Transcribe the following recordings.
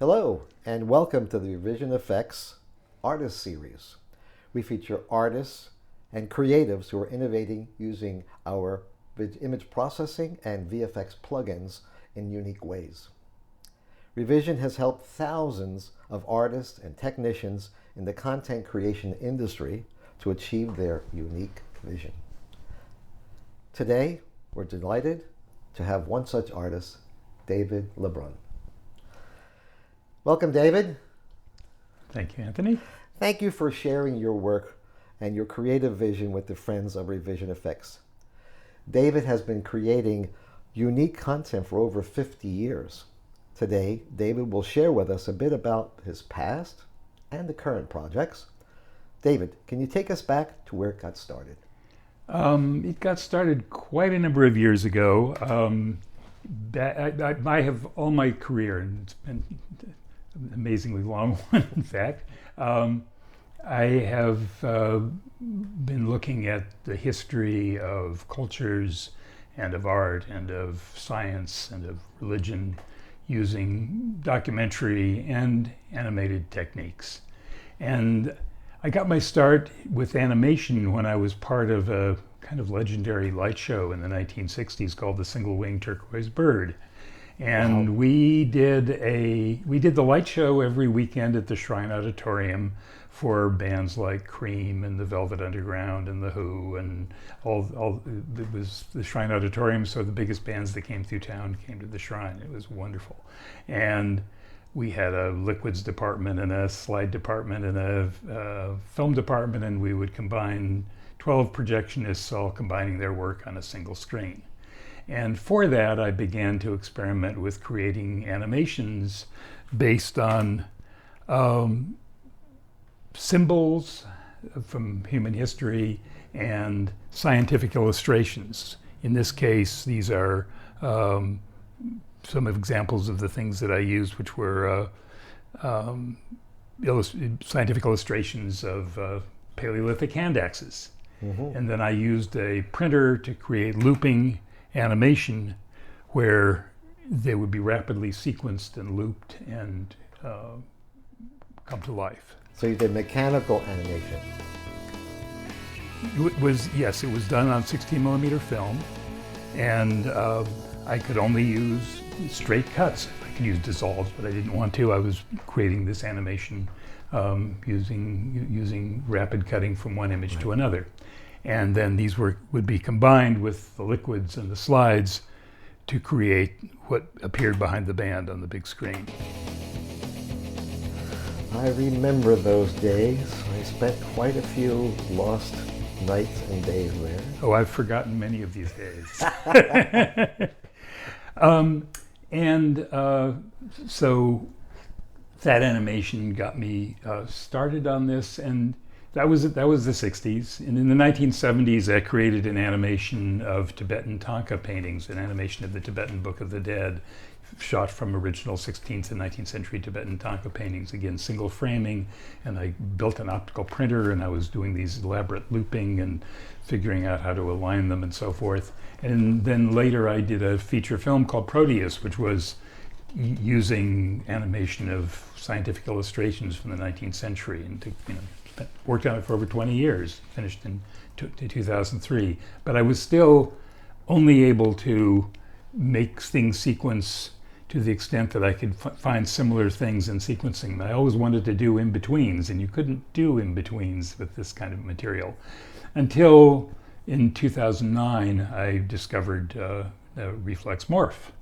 Hello, and welcome to the Revision Effects Artist Series. We feature artists and creatives who are innovating using our image processing and VFX plugins in unique ways. Revision has helped thousands of artists and technicians in the content creation industry to achieve their unique vision. Today, we're delighted to have one such artist, David Lebrun. Welcome, David. Thank you, Anthony. Thank you for sharing your work and your creative vision with the Friends of Revision Effects. David has been creating unique content for over 50 years. Today, David will share with us a bit about his past and the current projects. David, can you take us back to where it got started? It got started quite a number of years ago. I have all my career, and it's been an amazingly long one, in fact. I have been looking at the history of cultures and of art and of science and of religion using documentary and animated techniques. And I got my start with animation when I was part of a kind of legendary light show in the 1960s called the Single-Winged Turquoise Bird. And wow. we did the light show every weekend at the Shrine Auditorium for bands like Cream and the Velvet Underground and the Who and it was the Shrine Auditorium, so the biggest bands that came through town came to the Shrine. It was wonderful. And we had a liquids department and a slide department and a film department, and we would combine 12 projectionists all combining their work on a single screen. And for that, I began to experiment with creating animations based on symbols from human history and scientific illustrations. In this case, these are some examples of the things that I used, which were scientific illustrations of Paleolithic hand axes. Mm-hmm. And then I used a printer to create looping animation where they would be rapidly sequenced and looped and come to life. So you did mechanical animation? It was done on 16mm film, and I could only use straight cuts. I could use dissolves, but I didn't want to. I was creating this animation using rapid cutting from one image to another. And then these would be combined with the liquids and the slides to create what appeared behind the band on the big screen. I remember those days. I spent quite a few lost nights and days there. Oh, I've forgotten many of these days. So that animation got me started on this, and that was the 60s. And in the 1970s, I created an animation of Tibetan Thangka paintings, an animation of the Tibetan Book of the Dead, shot from original 16th and 19th century Tibetan Thangka paintings, again, single framing. And I built an optical printer, and I was doing these elaborate looping and figuring out how to align them and so forth. And then later I did a feature film called Proteus, which was using animation of scientific illustrations from the 19th century, and worked on it for over 20 years, finished in 2003. But I was still only able to make things sequence to the extent that I could find similar things in sequencing. I always wanted to do in-betweens, and you couldn't do in-betweens with this kind of material. Until in 2009, I discovered reflex morph.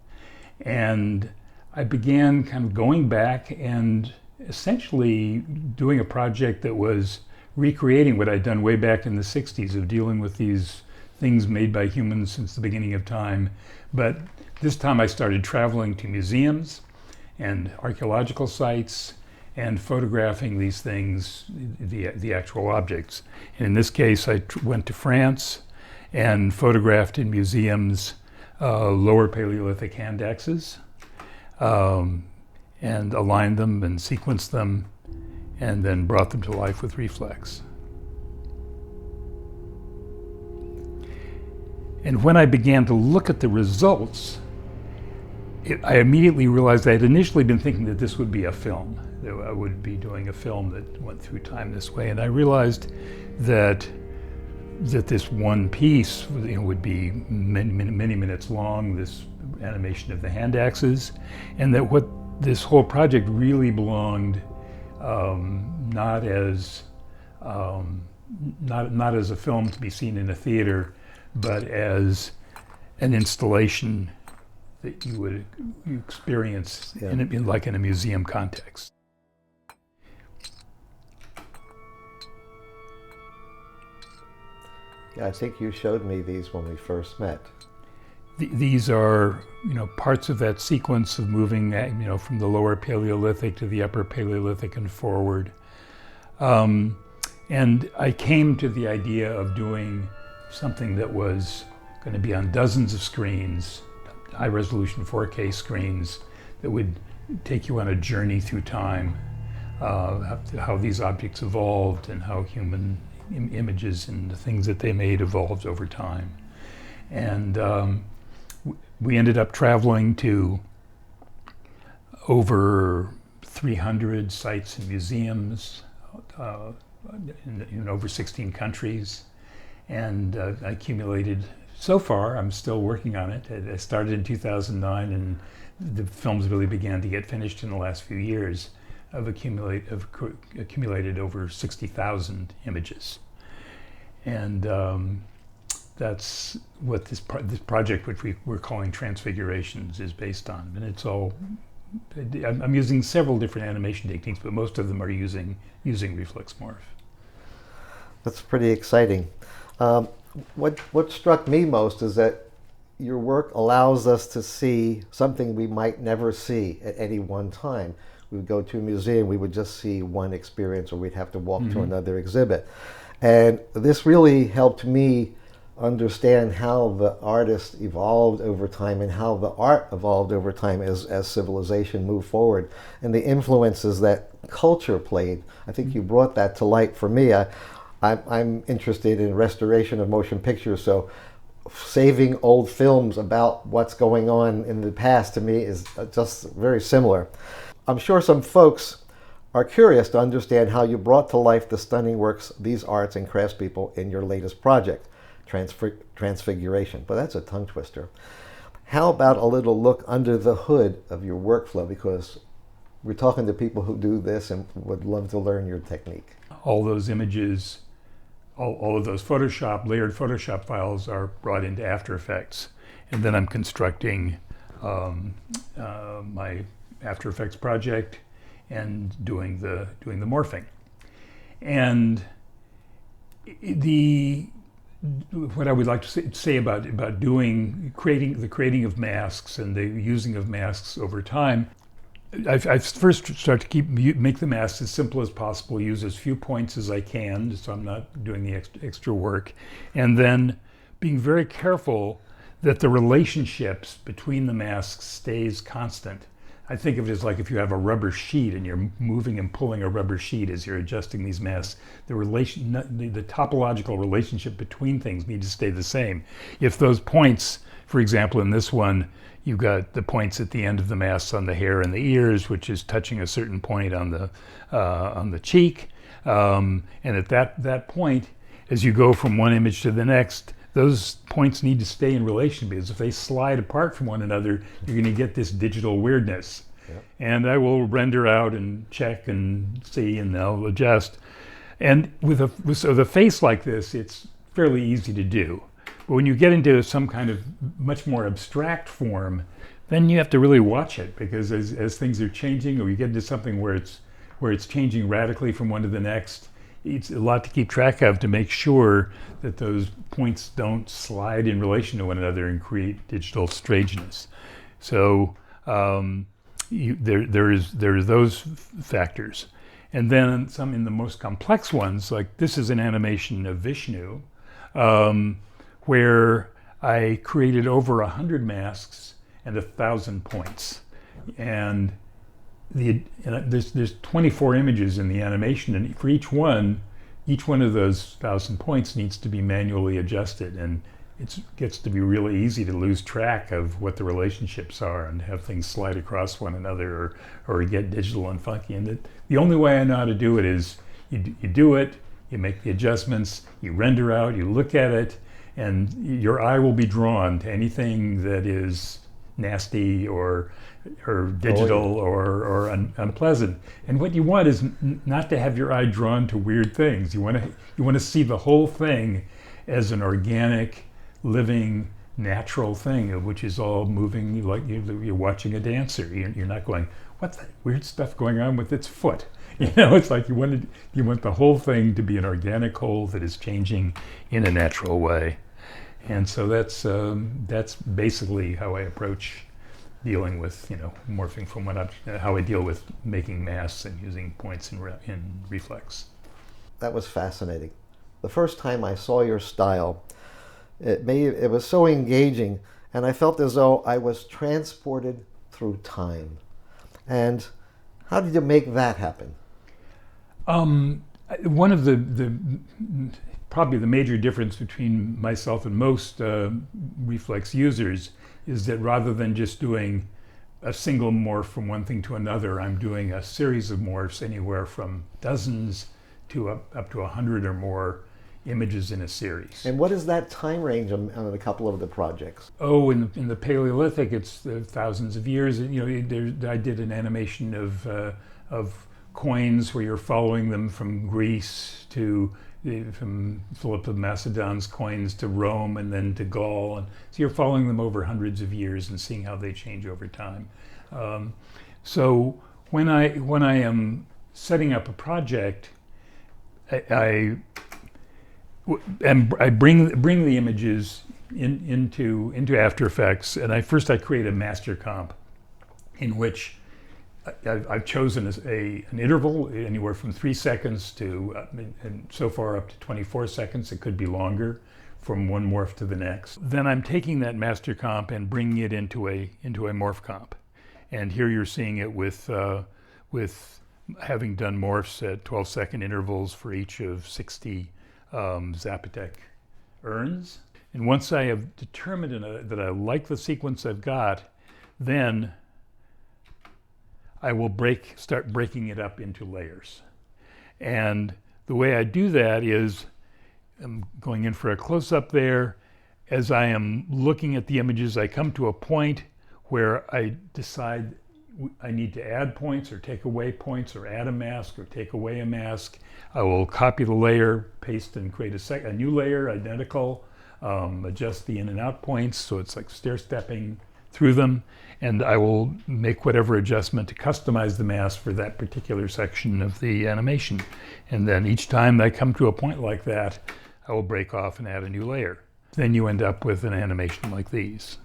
And I began kind of going back and essentially doing a project that was recreating what I'd done way back in the 60s of dealing with these things made by humans since the beginning of time. But this time I started traveling to museums and archaeological sites and photographing these things, the actual objects. And in this case, I went to France and photographed in museums lower Paleolithic hand axes, and aligned them and sequenced them, and then brought them to life with reflex. And when I began to look at the results, I immediately realized I had initially been thinking that this would be a film, that I would be doing a film that went through time this way, and I realized that this one piece, would be many minutes long, this animation of the hand axes, and that what this whole project really belonged not as not as a film to be seen in a theater, but as an installation that you would experience like in a museum context. Yeah, I think you showed me these when we first met. These are, parts of that sequence of moving, from the lower Paleolithic to the upper Paleolithic and forward. And I came to the idea of doing something that was going to be on dozens of screens, high-resolution 4K screens, that would take you on a journey through time, how these objects evolved and how human images and the things that they made evolved over time. And we ended up traveling to over 300 sites and museums in over 16 countries, and I accumulated, so far, I'm still working on it. I started in 2009, and the films really began to get finished in the last few years. I've accumulated over 60,000 images. And that's what this project, which we're calling Transfigurations, is based on. And it's all, I'm using several different animation techniques, but most of them are using reflex morph. That's pretty exciting. What struck me most is that your work allows us to see something we might never see at any one time. We would go to a museum, we would just see one experience, or we'd have to walk to another exhibit. And this really helped me understand how the artist evolved over time and how the art evolved over time as civilization moved forward, and the influences that culture played. I think you brought that to light for me. I'm interested in restoration of motion pictures, so saving old films about what's going on in the past to me is just very similar. I'm sure some folks are curious to understand how you brought to life the stunning works these arts and craftspeople in your latest project, Transfiguration. But that's a tongue twister. How about a little look under the hood of your workflow, because we're talking to people who do this and would love to learn your technique. All those images, all of those layered Photoshop files are brought into After Effects, and then I'm constructing my After Effects project and doing the morphing. And what I would like to say about creating of masks and the using of masks over time, I first start to make the masks as simple as possible, use as few points as I can, so I'm not doing the extra work, and then being very careful that the relationships between the masks stays constant. I think of it as like if you have a rubber sheet and you're moving and pulling a rubber sheet as you're adjusting these masks, the topological relationship between things need to stay the same. If those points, for example, in this one, you've got the points at the end of the masks on the hair and the ears, which is touching a certain point on the cheek, and at that point, as you go from one image to the next, those points need to stay in relation, because if they slide apart from one another, you're going to get this digital weirdness. Yep. And I will render out and check and see, and I'll adjust. And with a face like this, it's fairly easy to do. But when you get into some kind of much more abstract form, then you have to really watch it, because as things are changing, or you get into something where it's changing radically from one to the next, it's a lot to keep track of to make sure that those points don't slide in relation to one another and create digital strangeness. So there are those factors. And then some in the most complex ones, like this is an animation of Vishnu, where I created over 100 masks and 1,000 points. And there's 24 images in the animation, and for each one of those 1,000 points needs to be manually adjusted, and it gets to be really easy to lose track of what the relationships are and have things slide across one another, or get digital and funky. And the only way I know how to do it is you do it, you make the adjustments, you render out, you look at it, and your eye will be drawn to anything that is nasty or digital or unpleasant. And what you want is not to have your eye drawn to weird things. You want to see the whole thing as an organic, living, natural thing, which is all moving like you're watching a dancer. You're not going, what's that weird stuff going on with its foot? It's like you want the whole thing to be an organic whole that is changing in a natural way. And so that's basically how I approach dealing with, morphing from how I deal with making masks and using points in reflex. That was fascinating. The first time I saw your style, it was so engaging, and I felt as though I was transported through time. And how did you make that happen? One of the probably the major difference between myself and most reflex users is that rather than just doing a single morph from one thing to another, I'm doing a series of morphs, anywhere from dozens to up to 100 or more images in a series. And what is that time range on a couple of the projects? Oh, in the Paleolithic, it's thousands of years. I did an animation of coins where you're following them from Greece from Philip of Macedon's coins to Rome and then to Gaul, and so you're following them over hundreds of years and seeing how they change over time. So when I am setting up a project, I bring the images into After Effects, and I create a master comp in which I've chosen an interval anywhere from 3 seconds to, and so far up to 24 seconds. It could be longer from one morph to the next. Then I'm taking that master comp and bringing it into a morph comp. And here you're seeing it with having done morphs at 12-second intervals for each of 60 Zapotec urns. And once I have determined that I like the sequence I've got, then I will start breaking it up into layers. And the way I do that is I'm going in for a close-up there. As I am looking at the images, I come to a point where I decide I need to add points or take away points, or add a mask or take away a mask. I will copy the layer, paste and create a new layer, identical, adjust the in and out points so it's like stair-stepping through them, and I will make whatever adjustment to customize the mask for that particular section of the animation. And then each time I come to a point like that, I will break off and add a new layer. Then you end up with an animation like these.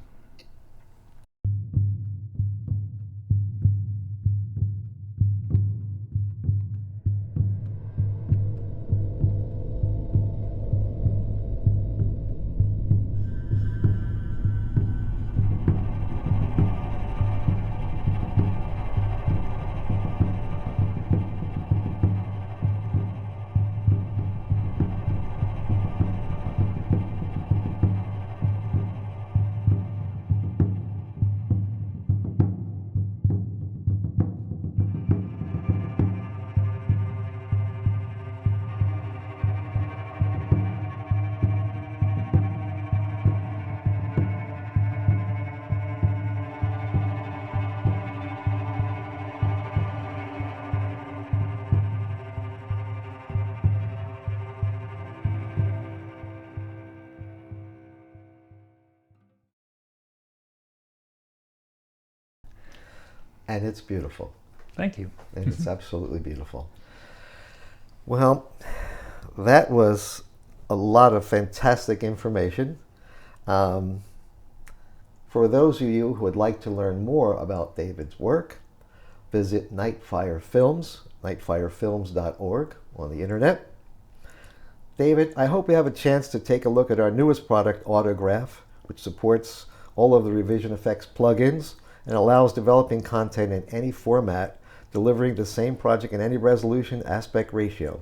And it's beautiful. Thank you. And it's absolutely beautiful. Well, that was a lot of fantastic information. For those of you who would like to learn more about David's work, visit NighFire Films, nightfirefilms.org on the internet. David, I hope you have a chance to take a look at our newest product, Autograph, which supports all of the Revision Effects plugins and allows developing content in any format, delivering the same project in any resolution aspect ratio.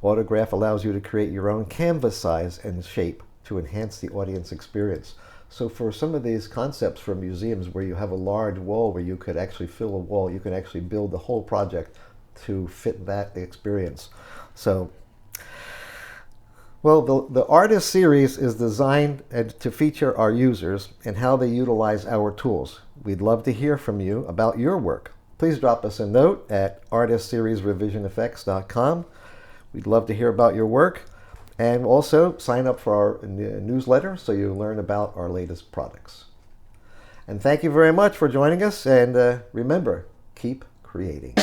Autograph allows you to create your own canvas size and shape to enhance the audience experience. So for some of these concepts for museums where you have a large wall where you could actually fill a wall, you can actually build the whole project to fit that experience. So, well, the artist series is designed to feature our users and how they utilize our tools. We'd love to hear from you about your work. Please drop us a note at artistseriesrevisioneffects.com. We'd love to hear about your work. And also sign up for our newsletter so you learn about our latest products. And thank you very much for joining us. And remember, keep creating.